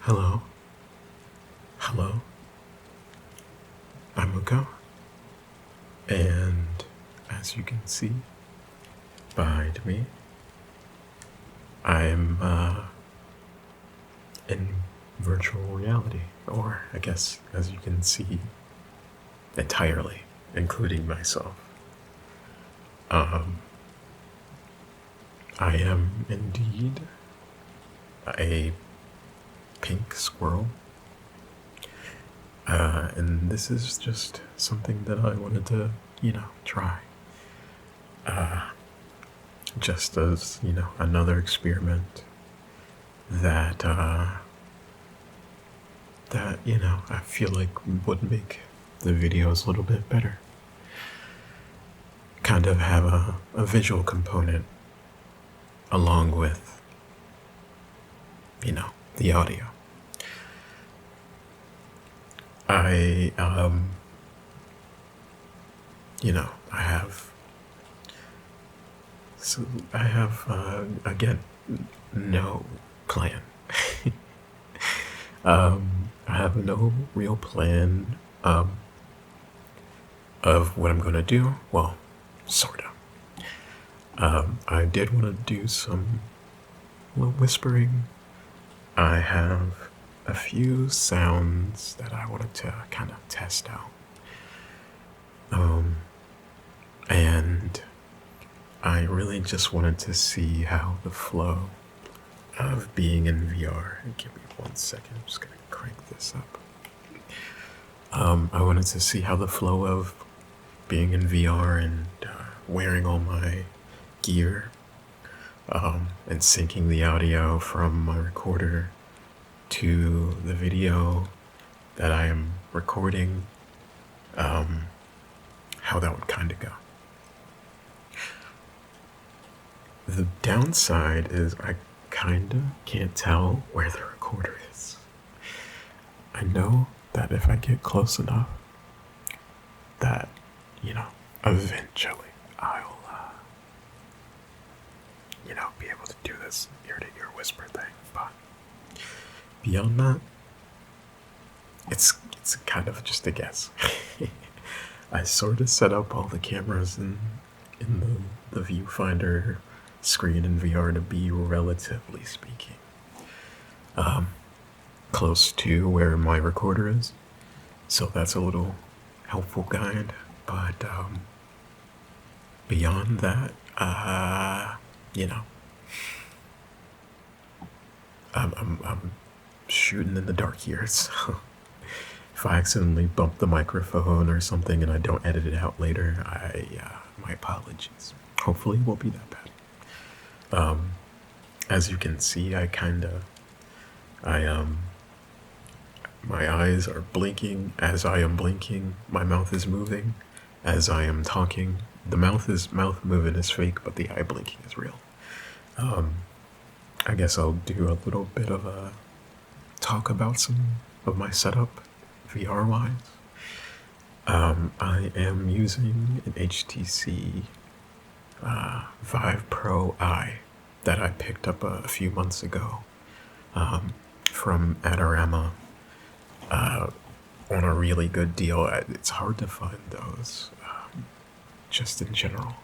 Hello. Hello. I'm Muko. And as you can see behind me, I'm in virtual reality. Or I guess as you can see, entirely, including myself. I am indeed a pink squirrel. And this is just something that I wanted to, try. Just as, another experiment that, I feel like would make the videos a little bit better. Kind of have a visual component along with, the audio. I I have, again, no plan. I have no real plan, of what I'm gonna do. Well, sort of. I did want to do some little whispering. I have a few sounds that I wanted to kind of test out. And I really just wanted to see how the flow of being in VR. Give me 1 second, I'm just gonna crank this up. I wanted to see how the flow of being in VR and wearing all my gear and syncing the audio from my recorder to the video that I am recording, how that would kind of go. The downside is I kind of can't tell where the recorder is. I know that if I get close enough, that, eventually I'll, be able to do this ear-to-ear whisper thing, but beyond that, it's kind of just a guess. I sort of set up all the cameras in the viewfinder screen in VR to be, relatively speaking, close to where my recorder is, so that's a little helpful guide. But beyond that, I'm shooting in the dark here. So if I accidentally bump the microphone or something and I don't edit it out later, my apologies. Hopefully it won't be that bad. As you can see, my eyes are blinking as I am blinking. My mouth is moving as I am talking. The mouth moving is fake, but the eye blinking is real. I guess I'll do a little bit of a talk about some of my setup, VR-wise. I am using an HTC Vive Pro I that I picked up a few months ago from Adorama on a really good deal. It's hard to find those, just in general,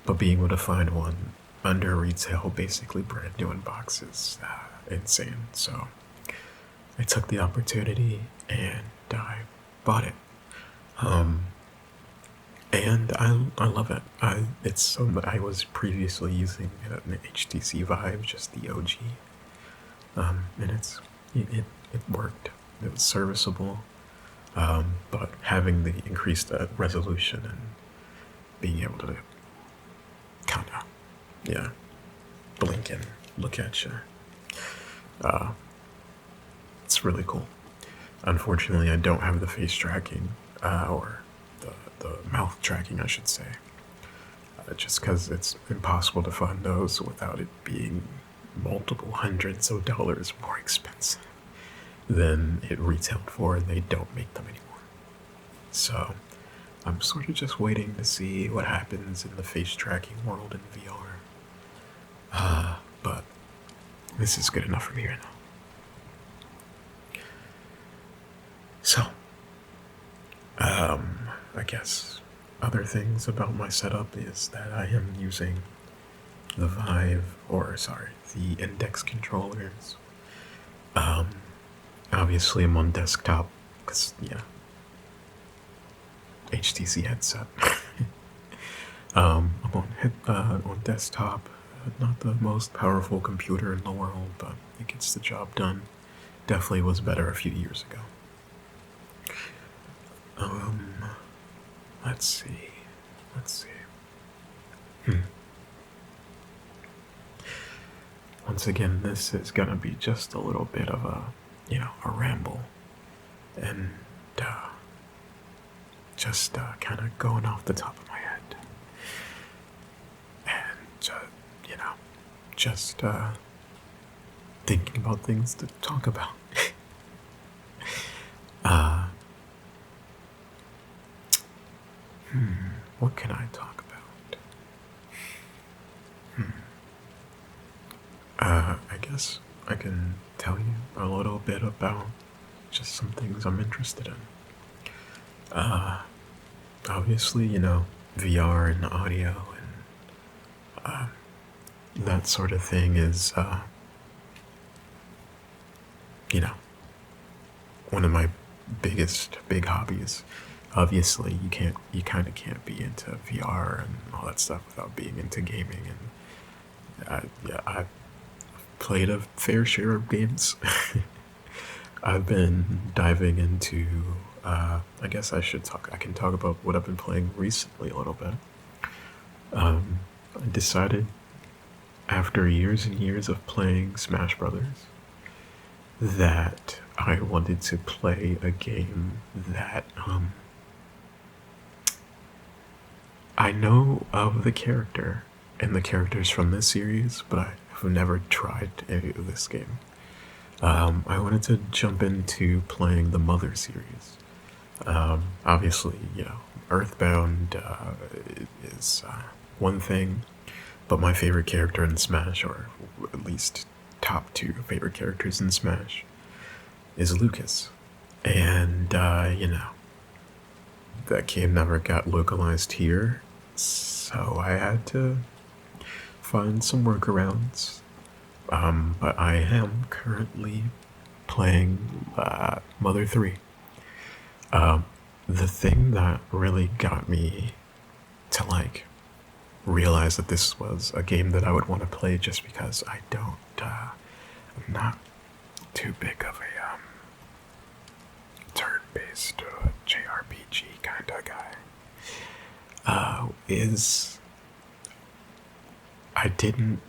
but being able to find one under retail, basically brand new in boxes, insane. So I took the opportunity and I bought it. And I love it. I was previously using an HTC Vive, just the OG, and it worked. It was serviceable, but having the increased resolution and being able to kind of, blink and look at you, it's really cool. Unfortunately, I don't have the face tracking, or the mouth tracking, I should say, just because it's impossible to find those without it being multiple hundreds of dollars more expensive than it retailed for, and they don't make them anymore. So I'm sort of just waiting to see what happens in the face tracking world in VR. But this is good enough for me right now. So, I guess other things about my setup is that I am using the the index controllers. Obviously I'm on desktop, because, yeah, HTC headset. I'm on desktop, not the most powerful computer in the world, but it gets the job done. Definitely was better a few years ago. Let's see. Once again, this is gonna be just a little bit of a ramble, and just kind of going off the top of my head, and just thinking about things to talk about. What can I talk about? I guess I can tell you a little bit about just some things I'm interested in. Obviously, VR and audio and that sort of thing is, one of my big hobbies. Obviously, you kind of can't be into VR and all that stuff without being into gaming. And I've played a fair share of games. I've been diving into. I guess I can talk about what I've been playing recently a little bit. I decided after years and years of playing Smash Brothers that I wanted to play a game that I know of the character and the characters from this series, but I have never tried any of this game. I wanted to jump into playing the Mother series. Obviously, Earthbound is one thing, but my favorite character in Smash, or at least top two favorite characters in Smash, is Lucas. And, that game never got localized here, so I had to find some workarounds. But I am currently playing Mother 3. The thing that really got me to realize that this was a game that I would want to play, just because I'm not too big of a turn-based JRPG kind of guy, is I didn't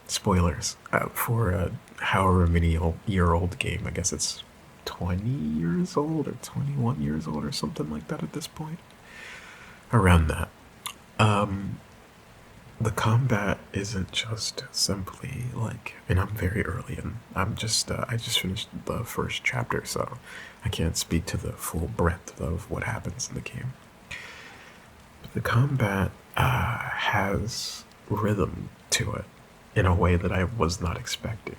spoilers for a however many year old game. I guess it's 20 years old or 21 years old or something like that at this point. Around that. The combat isn't just simply and I'm very early in. I just finished the first chapter, so I can't speak to the full breadth of what happens in the game. But the combat has rhythm to it in a way that I was not expecting.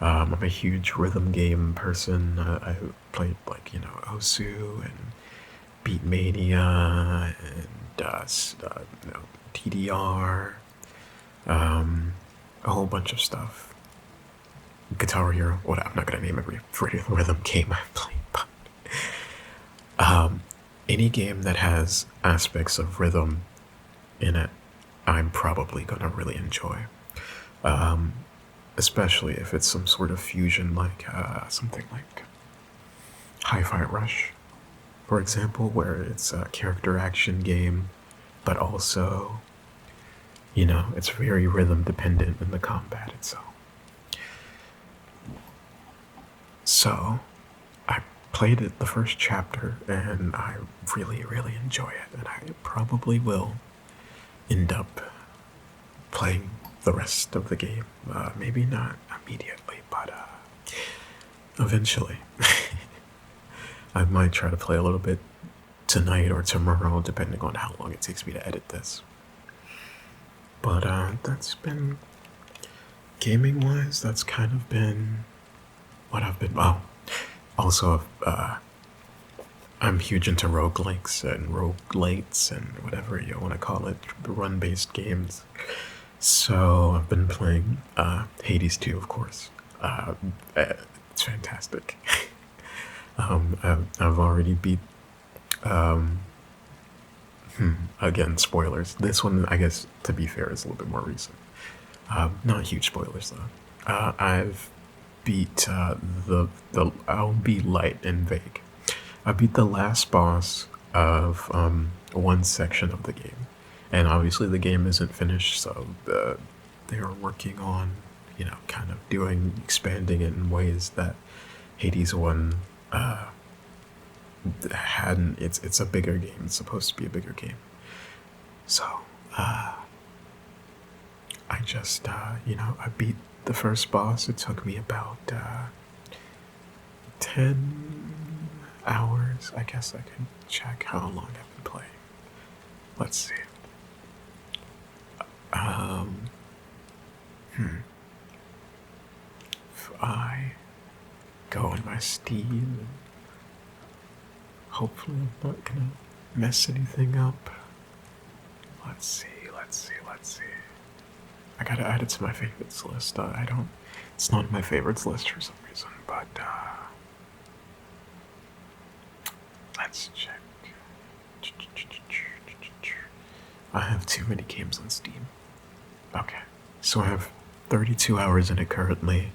I'm a huge rhythm game person. I played Osu and Beatmania and TDR, a whole bunch of stuff. Guitar Hero. I'm not gonna name every rhythm game I've played, but any game that has aspects of rhythm in it, I'm probably gonna really enjoy. Especially if it's some sort of fusion, something like Hi-Fi Rush, for example, where it's a character action game, but also, it's very rhythm dependent in the combat itself. So, I played it the first chapter, and I really, really enjoy it, and I probably will end up playing the rest of the game. Maybe not immediately, but eventually. I might try to play a little bit tonight or tomorrow, depending on how long it takes me to edit this. But that's been, gaming-wise, that's kind of been what I've been. Oh, Also, I'm huge into roguelikes and roguelites and whatever you want to call it, the run-based games. So I've been playing Hades 2, of course. It's fantastic. I've already beat. Again, spoilers. This one, I guess, to be fair, is a little bit more recent. Not huge spoilers though. I've beat the. I'll be light and vague. I beat the last boss of one section of the game, and obviously the game isn't finished, so they are working on, kind of expanding it in ways that Hades 1 hadn't. It's a bigger game. It's supposed to be a bigger game. So, I just, I beat the first boss. It took me about 10 hours. I guess I can check how long I've been playing. Let's see. If I go in my Steam, and hopefully I'm not gonna mess anything up. Let's see. I gotta add it to my favorites list. I don't. It's not in my favorites list for some reason, but let's check. I have too many games on Steam. Okay, so I have 32 hours in it currently.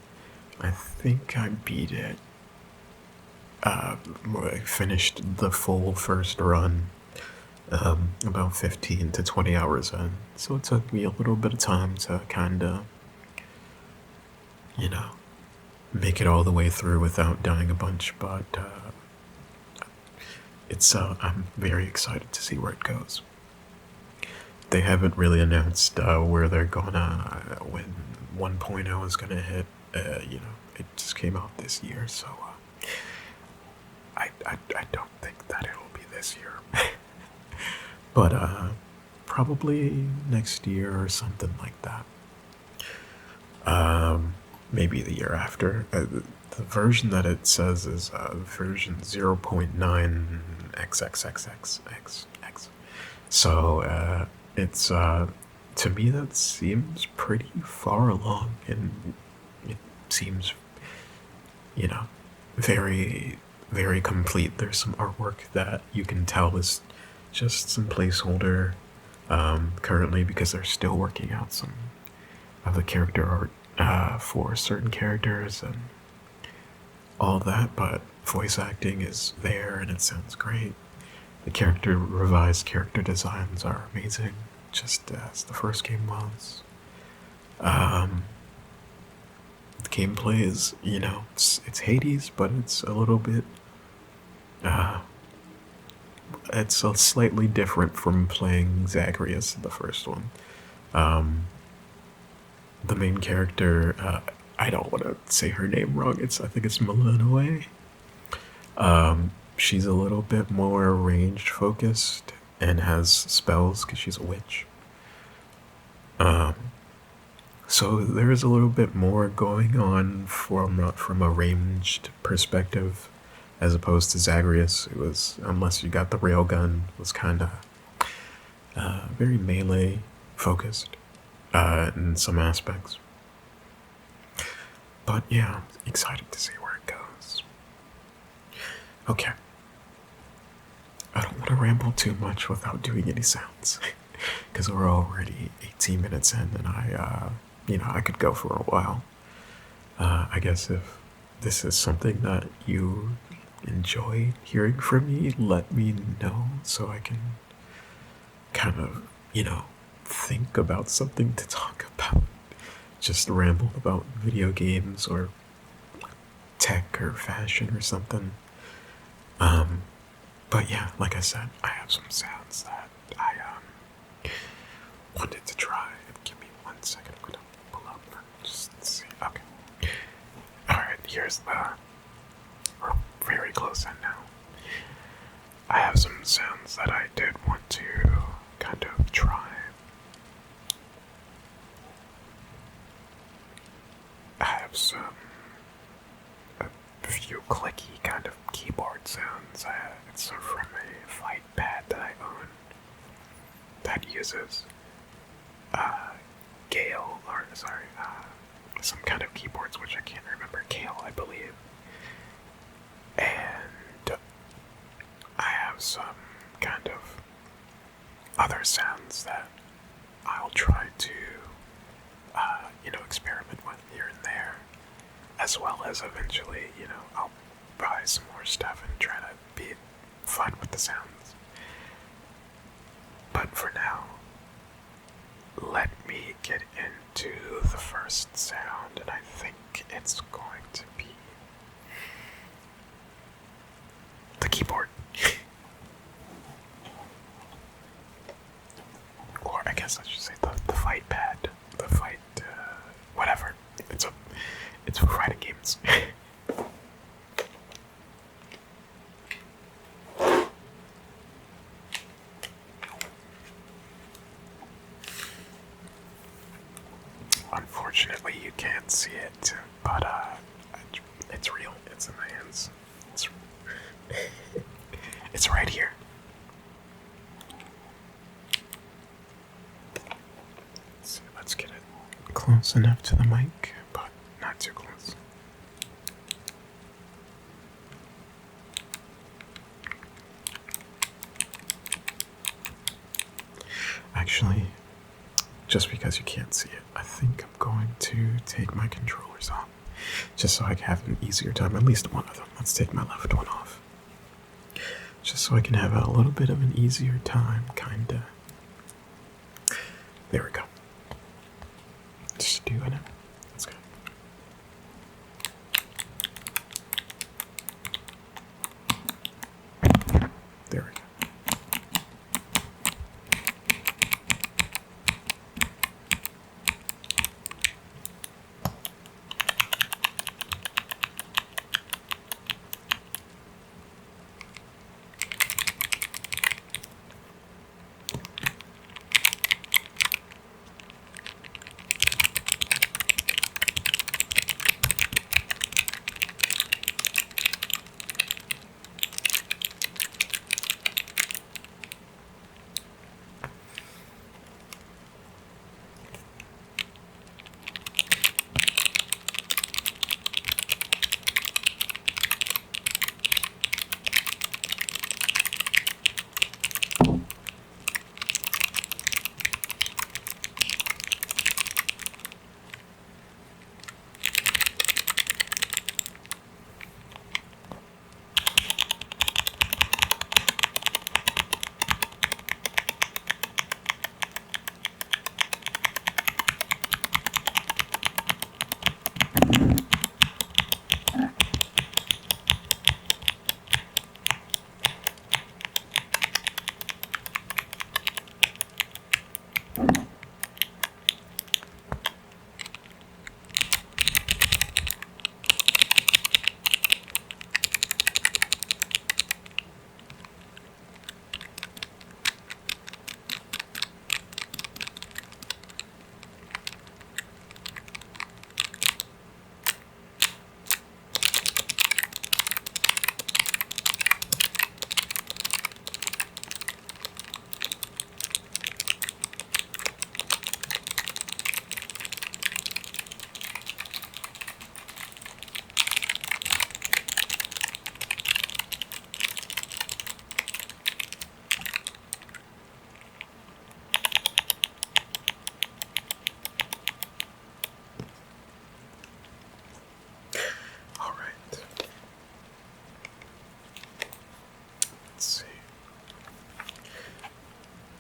I think I beat it. I finished the full first run about 15 to 20 hours in. So it took me a little bit of time to kind of, make it all the way through without dying a bunch, but I'm very excited to see where it goes. They haven't really announced where they're gonna, when 1.0 is gonna hit. It just came out this year, so I don't think that it'll be this year. But probably next year or something like that. Maybe the year after. The version that it says is version 0.9xxxxx. So it's to me that seems pretty far along, and it seems, very, very complete. There's some artwork that you can tell is just some placeholder currently, because they're still working out some of the character art for certain characters and all that, but voice acting is there and it sounds great. The revised character designs are amazing, just as the first game was. The gameplay is, it's Hades, but it's a little bit, it's slightly different from playing Zagreus in the first one. The main character, I don't want to say her name wrong. I think it's Malinoe. She's a little bit more ranged focused and has spells because she's a witch. So there's a little bit more going on from a ranged perspective, as opposed to Zagreus. It was, unless you got the railgun, was kind of very melee focused in some aspects. But yeah, excited to see where it goes. Okay. I don't want to ramble too much without doing any sounds, because we're already 18 minutes in, and I could go for a while. I guess if this is something that you enjoy hearing from me, let me know so I can kind of, think about something to talk about. Just ramble about video games or tech or fashion or something. But yeah, like I said, I have some sounds that I wanted to try. Give me 1 second. I'm gonna pull up. Just see. Okay. Alright, we're very close in now. I have some sounds that I did want to kind of try. I have a few clicky kind of keyboard sounds. It's from a fight pad that I own that uses kailh, or sorry, some kind of keyboards which I can't remember, kailh, I believe. And I have some kind of other sounds that I'll try to, experiment with here and there, as well as eventually, I'll buy some more stuff and try to be fun with the sounds. But for now, let me get into the first sound, and I think it's going to be the keyboard. Or I guess I should say the fight pad. The fight, whatever. It's for fighting games. Unfortunately, you can't see it, but it's real. It's in my hands. It's right here. Let's get it close enough to the mic, but not too close. Actually, just because you can't see it, I think I'm going to take my controllers off, just so I can have an easier time, at least one of them. Let's take my left one off, just so I can have a little bit of an easier time, kinda. There we go. Just doing it. Let's go. There we go.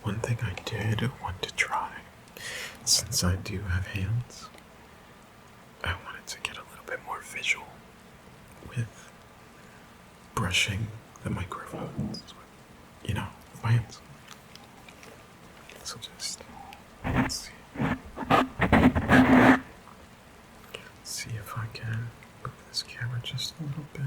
One thing I did want to try, since I do have hands, I wanted to get a little bit more visual with brushing the microphones with, my hands. So just, let's see if I can move this camera just a little bit.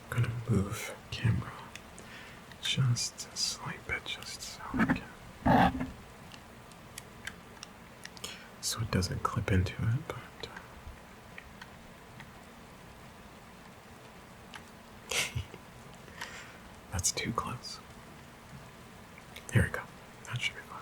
Gonna move camera just a slight bit, just so we can, so it doesn't clip into it, but that's too close. Here we go. That should be fun.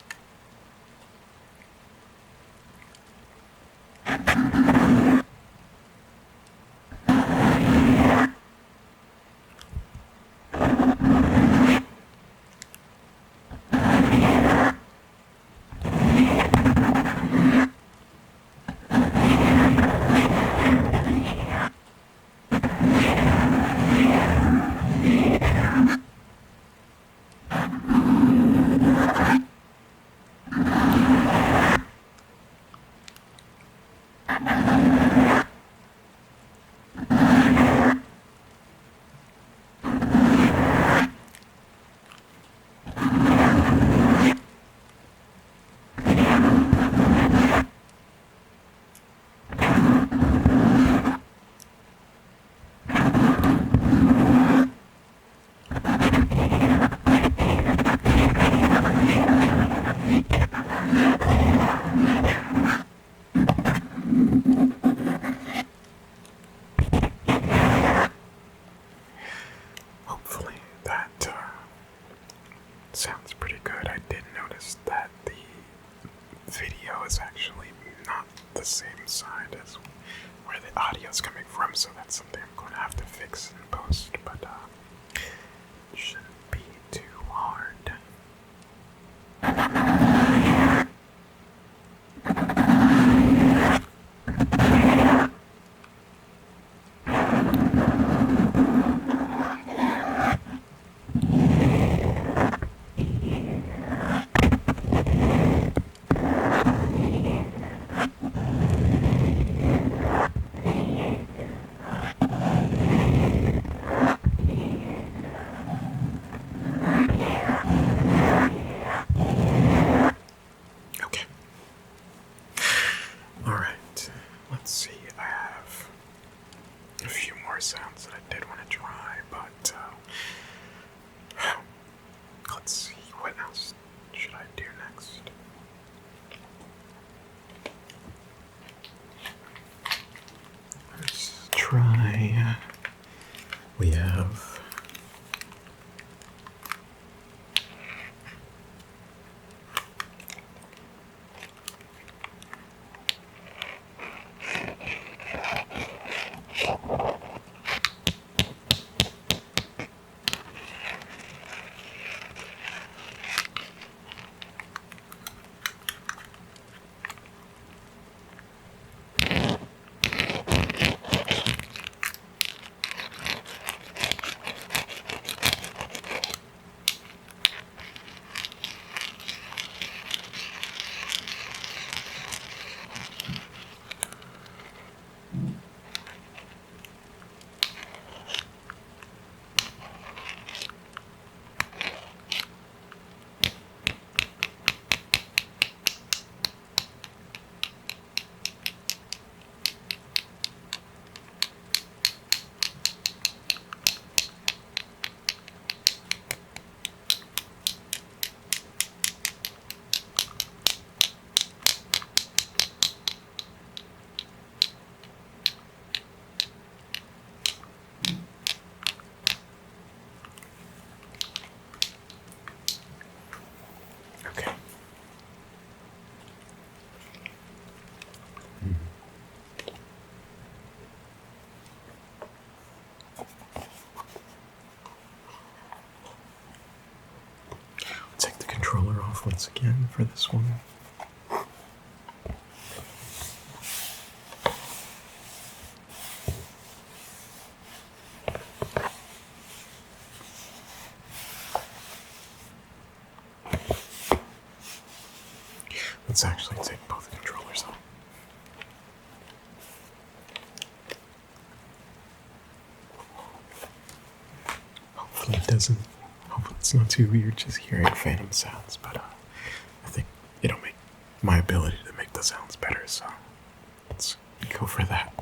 Hopefully that sounds pretty good. I did notice that the video is actually not the same side as where the audio is coming from, so that's something I'm going to have to fix in post, but it shouldn't be too hard. Alright, let's see, I have a few more sounds that I did want to try, but let's see, what else should I do next? Let's try, we have okay. Take the controller off once again for this one. Let's actually take both controllers off. Hopefully it doesn't. Hopefully it's not too weird just hearing phantom sounds, but I think it'll make my ability to make the sounds better, so let's go for that.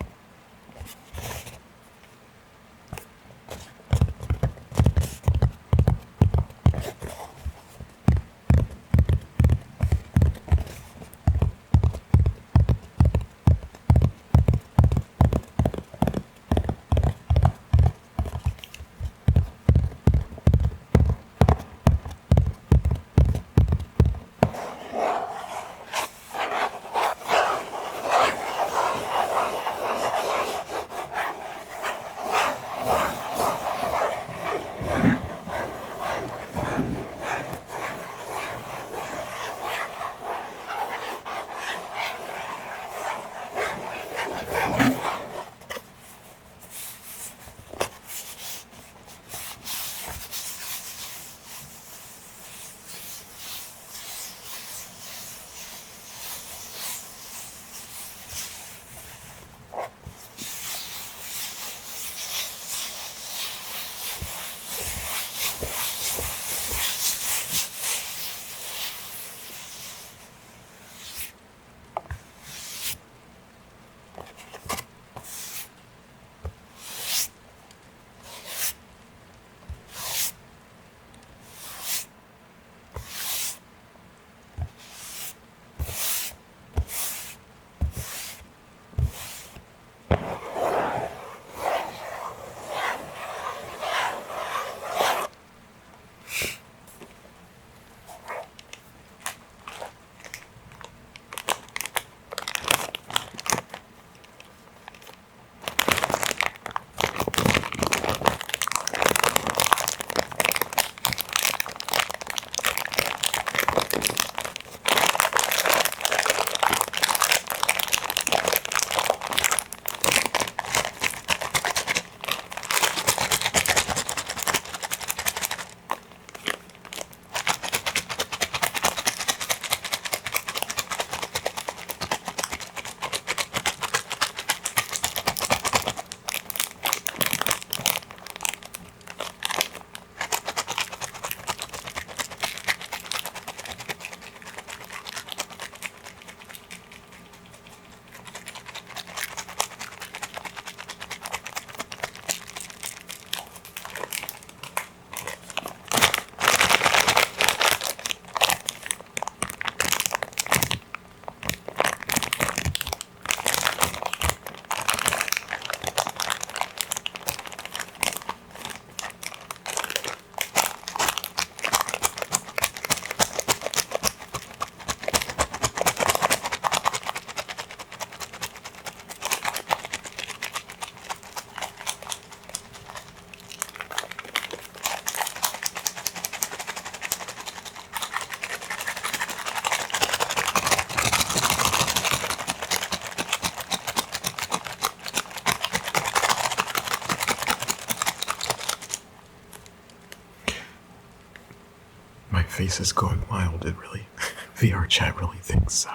face is going wild. It really, VR chat really thinks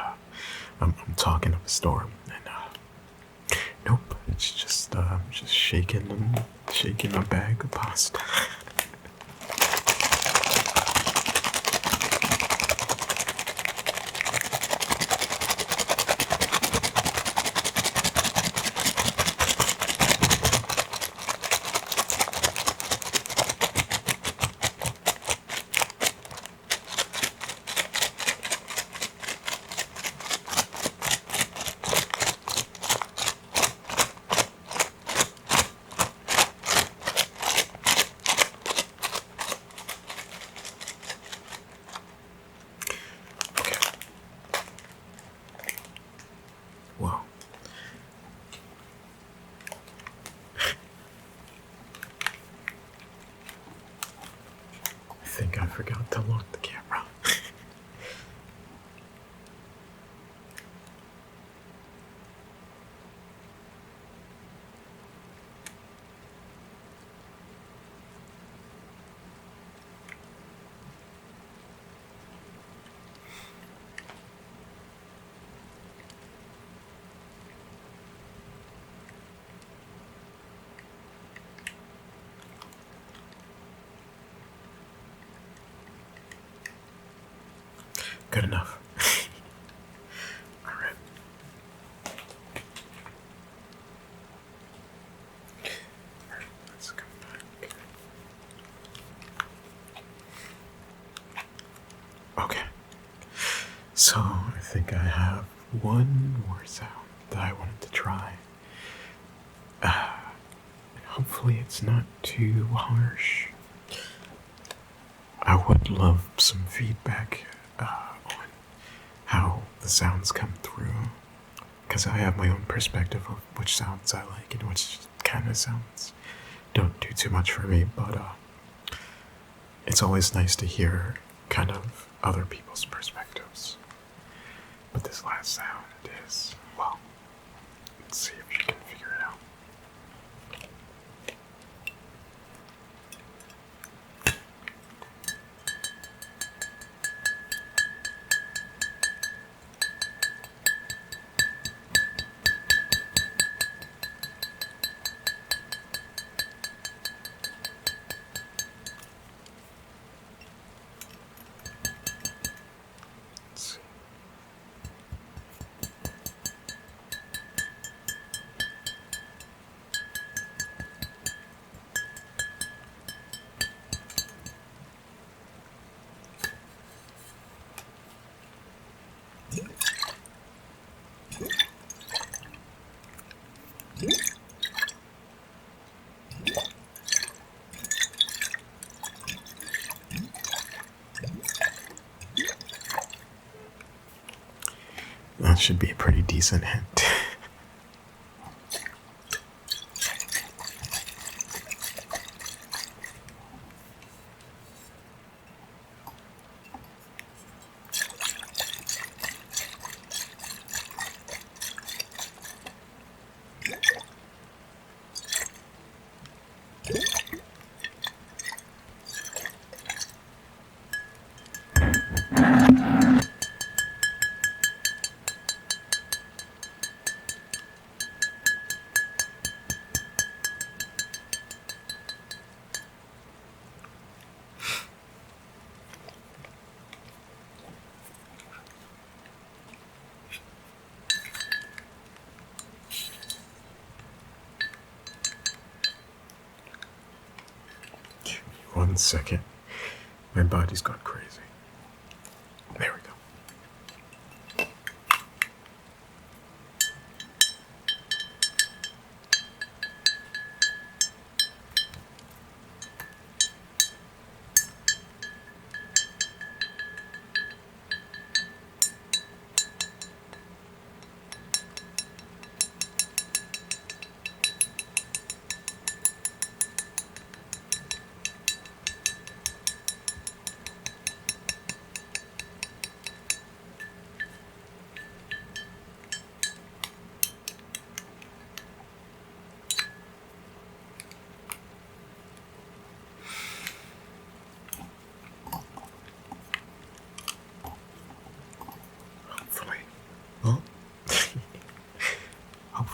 I'm talking up a storm. And nope, it's just shaking a bag of pasta. Whoa. I think I forgot to lock the camera. Good enough. All right. All right, let's come back. Okay. So I think I have one more sound that I wanted to try. Hopefully it's not too harsh. I would love some feedback on how the sounds come through, because I have my own perspective of which sounds I like and which kind of sounds don't do too much for me, but it's always nice to hear kind of other people's perspectives. But this last sound is, well, let's see if you can figure it out. Let's see. That should be a pretty decent hint. One second. My body's gone crazy. There we go.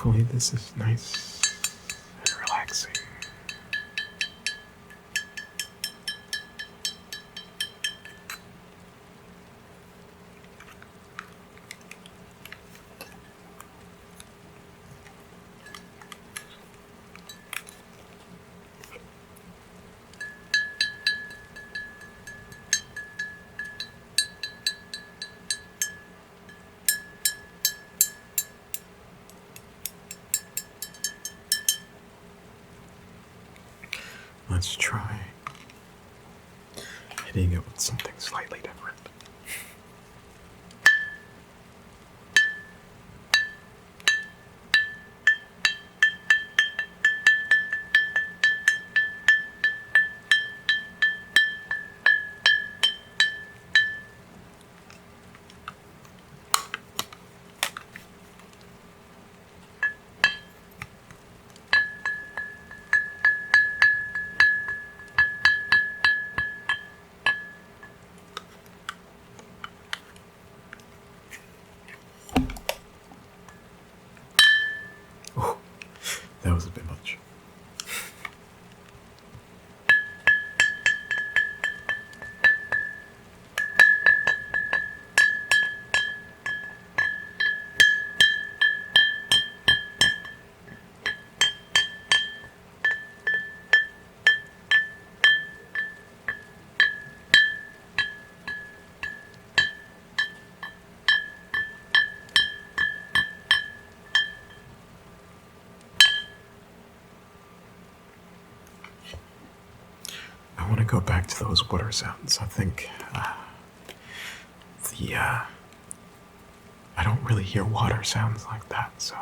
hopefully this is nice and relaxing. Let's try hitting it with something slightly different. Oh, that was a bit much. I want to go back to those water sounds. I think I don't really hear water sounds like that, so.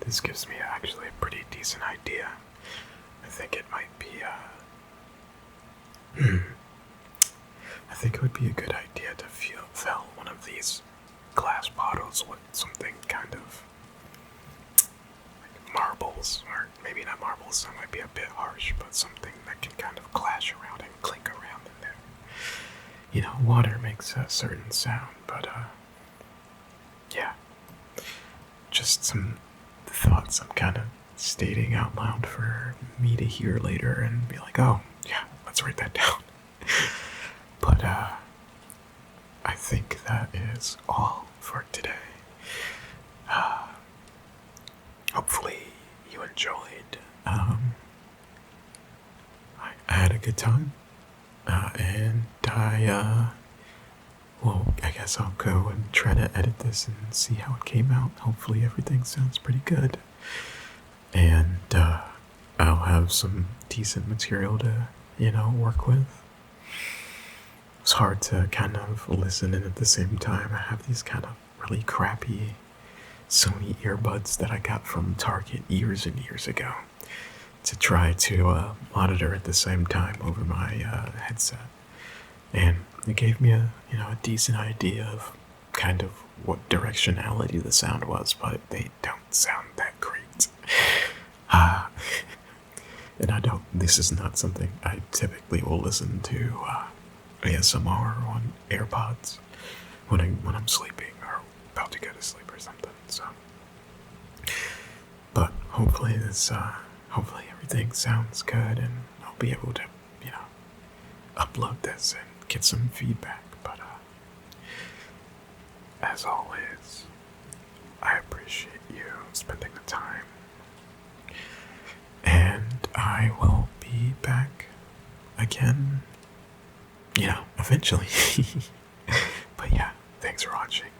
This gives me actually a pretty decent idea. I think it might be, I think it would be a good idea to fill one of these glass bottles with something kind of like marbles, or maybe not marbles, that might be a bit harsh, but something that can kind of clash around and clink around in there. You know, water makes a certain sound, but, yeah. Just some thoughts I'm kind of stating out loud for me to hear later and be like, oh, yeah, let's write that down. But, I think that is all for today. Hopefully you enjoyed. I had a good time. And I guess I'll go and try to edit this and see how it came out. Hopefully everything sounds pretty good. And, I'll have some decent material to, work with. It's hard to kind of listen and at the same time I have these kind of really crappy Sony earbuds that I got from Target years and years ago to try to monitor at the same time over my headset. And it gave me a decent idea of kind of what directionality the sound was, but they don't sound that great. And this is not something I typically will listen to ASMR on AirPods when I'm sleeping or about to go to sleep or something, so. But hopefully everything sounds good and I'll be able to, upload this and get some feedback. But as always, I appreciate you spending the time. And I will be back again, eventually. But yeah, thanks for watching.